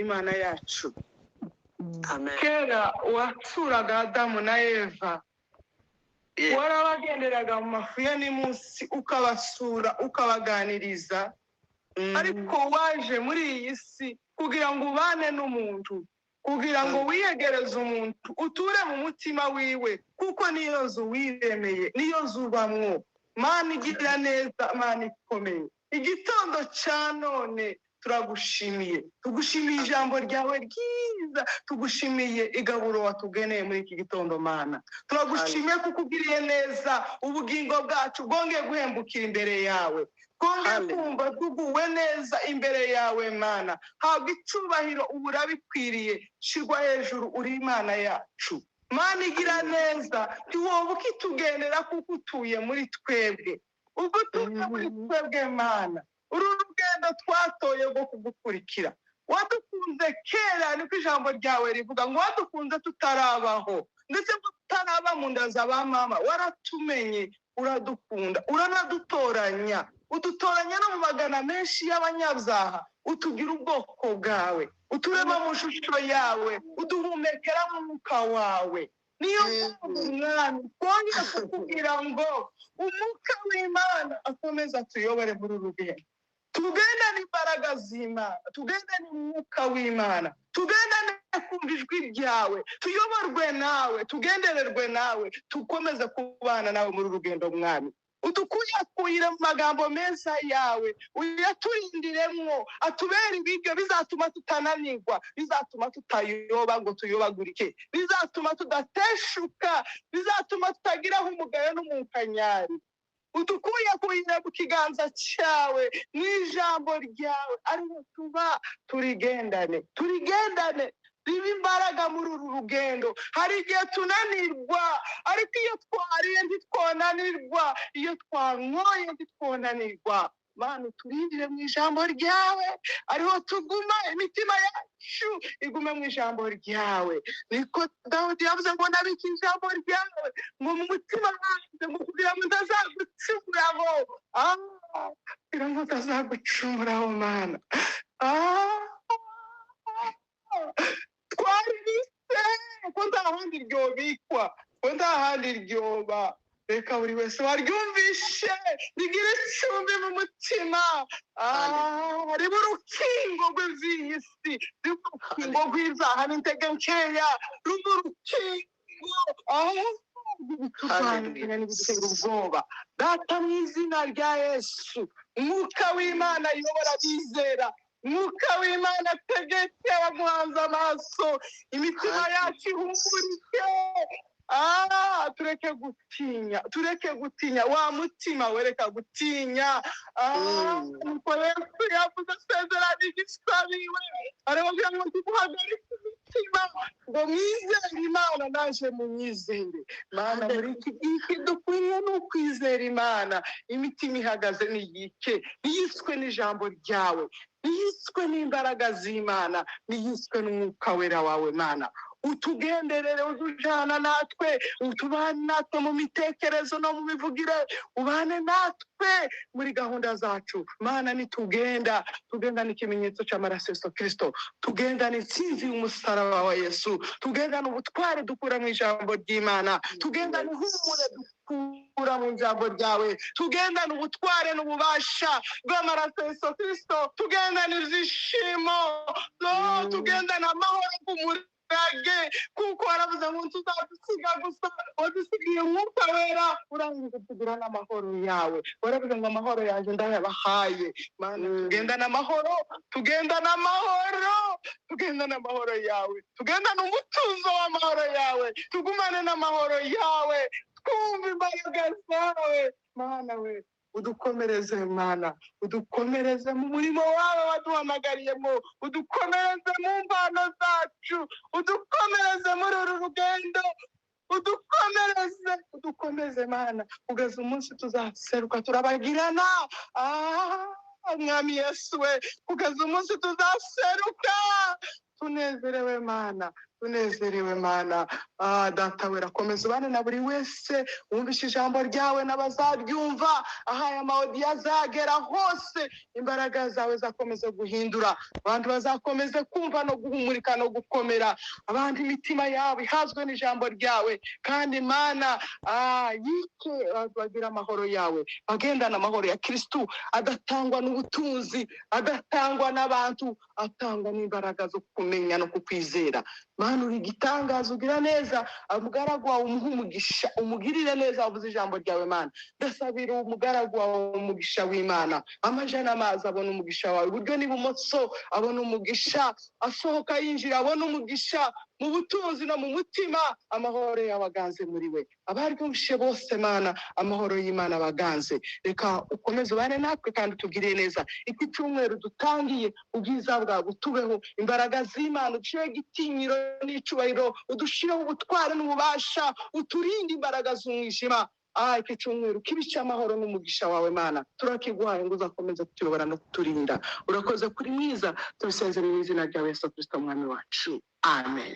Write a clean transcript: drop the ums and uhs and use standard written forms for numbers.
imana yacu. Amen. Kera watsuraga Adamu na Eva, Yeah. warabagenderaga mu mafu ya n'imunsi ukabasura ukabaganiriza, ariko waje muri iyi si kugira ngo ubane n'umuntu, kugira ngo wiyegereze umuntu uture mu mutima wiwe, kuko niyo nzu wiremeye, niyo nzu ubamwo. Mana igira neza, Mana ikomeye, igitondo cya none turagushimiye, tugushimiye ijambo ryawe ryiza, tugushimiye igaburo watugeneye muri iki gitondo Mana. Turagushimiye kuko ugiriye neza, ubugingo bwacu bwongeye guhembukira imbere yawe, bwongeye kumva tuguwe neza imbere yawe Mana. Habwa icubahiro ubu urabikwiriye, shirwa hejuru, uri Imana yacu. Mana igira neza, ntiwoba ukitugendera kuko utuye muri twebwe, ubwo utuye muri twebwe Mana. Uru rugendo twatoye rwo kugukurikira, wadukunze kera, niko ijambo ryawe rivuga ngo wadukunze tutarabaho, ndetse ngo tutaraba mu nda za ba mama, waratumenye, uradukunda, uranadutoranya, udutoranya no mu magana menshi y'abanyabyaha, utugira ubwoko bwawe, uturema mu shusho yawe, uduhumekera mu mwuka wawe. Niyo mpamvu Mwami twongera kukubwira ngo umwuka w'Imana akomeza tuyobore muri uru rugendo, tugendane imbaraga z'Imana, tugendane umwuka w'Imana, tugendane kumva ijwi ryawe, tuyoborwe nawe, tugendererwe nawe, tukomeze kubana nawe muri uru rugendo Mwami. Udukuyakuyire mu magambo meza yawe, uyaturindiremwo, atubere ibiryo bizatuma tutananirwa, bizatuma tutayoba ngo tuyobagurike, bizatuma tudateshuka, bizatuma tutagiraho umugayo n'umunkanyari. Udukuyakuyire mu kiganza cyawe, n'ijambo ryawe, ariho tuba, turigendane riba imbaraga muri uru rugendo. Hari igihe tunanirwa, ariko iyo twariye ntitwonanirwa, iyo twanyoye ntitwonanirwa. Mana uturindire mu ijambo ryawe, ariho tuguma, imitima yacu igume mu ijambo ryawe. Niko Dawudi yavuze ngo nabike ijambo ryawe ngo mu mutima wanjye, ngo kugira ngo ntazagucumuraho, kugira ngo ntazagucumuraho Mana. Twarise ko nta handi ryobikwa, ko nta handi ryoba. Reka buri wese waryumvishe rigira icumbi mu mutima, riba urukingo rw'iyi si, riba urukingo rw'ibyaha n'intege nkeya, ruba urukingo rw'ibituganira n'ibitera ubwoba. Data mu izina rya Yesu, umwuka w'Imana yobora abizera, umwuka w'Imana ategeke abaguhanze amaso, imitima yacu ihumurike. Tureke gutinya, wa mutima wereka gutinya. Nuko Yesu yavuze asezerana igisabiwe, aravuga ngo ntimuhagarike imitima, ngo mwizere Imana naje munyizere. Mana muri iki gihe dukwiriye ni ukwizera Imana, imitima ihagaze n'igike, niyiswe n'ijambo ryawe, niyiswe n'imbaraga z'Imana, niyiswe n'umwuka wera wawe Mana. Utugenderere, udujana natwe, utubane natwe mu mitekerezo no mu mivugire, ubane natwe muri gahunda zacu Mana. Nitugenda n'ikimenyetso cy'amaraso Yesu Kristo, tugenda n'intsinzi y'umusaraba wa Yesu, tugenda n'ubutware dukura mu ijambo ry'Imana, tugenda n'ihumure dukura mu ijambo ryawe, tugenda n'ubutware n'ububasha bw'amaraso Yesu Kristo, tugenda n'izishimo, tugenda n'amahoro y'umuri kuko waravuze ngo tuzadusiga gusa, wadusigiye umwuka wera, urangiza tugira n'amahoro yawe. Waravuze ngo amahoro yanjye ndayabahaye Mana. Tugenda n'amahoro yawe, tugenda n'umutuzo w'amahoro yawe, tugumane n'amahoro yawe, twumve imbaraga zawe Mana. We udukomereze Mana, udukomereze mu murimo wawe waduhamagariyemo, udukomereze mu mpano zacu, udukomereze muri uru rugendo, udukomeze Mana, kugeza umunsi tuzaseruka turabagirana. Mwami Yesu we, kugeza umunsi tuzaseruka tunezerewe Mana. tunezerewe mana. Data wera, komeza ubane na buri wese wumvishe ijambo ryawe n'abazaryumva, aho aya mawodiyo azagera hose, imbaraga zawe zakomeze guhindura, abantu bazakomeze kumva no guhumurika no gukomera, abandi imitima yabo ihazwe n'ijambo ryawe, kandi mana yike bagira amahoro yawe, bagendana amahoro ya Kristo adatangwa n'ubutunzi, adatangwa n'abantu, atangwa n'imbaraga zo kumenya no kukwizera. Mana uri igitangaza, ugira neza, umugaragu wawe umuha umugisha, umugirire neza wavuze ijambo ryawe mana. Ndasabira umugaragu wawe umugisha w'Imana, amajana amazi abona umugisha wawe, iburyo n'ibumoso abona umugisha, asohoka yinjira abona umugisha, mu butunzi no mu mutima amahoro yawe aganze muri we. Abaryumvishe bose mana, amahoro y'Imana baganze. Reka ukomeze ubane natwe kandi utugirire neza. Iki cyumweru dutangiye, ubwiza bwawe tubeho, imbaraga z'Imana uciye igitinyiro n'icubahiro, udushireho ubutware n'ububasha, uturinde imbaraga z'umwijima. Iki cyumweru kibice amahoro n'umugisha wawe mana, turakiguhaye ngo uzakomeze kutuyobora no kuturinda. Urakoze kuri mwiza, tubisenze mu izina rya Yesu Kristo umwami wacu, amen.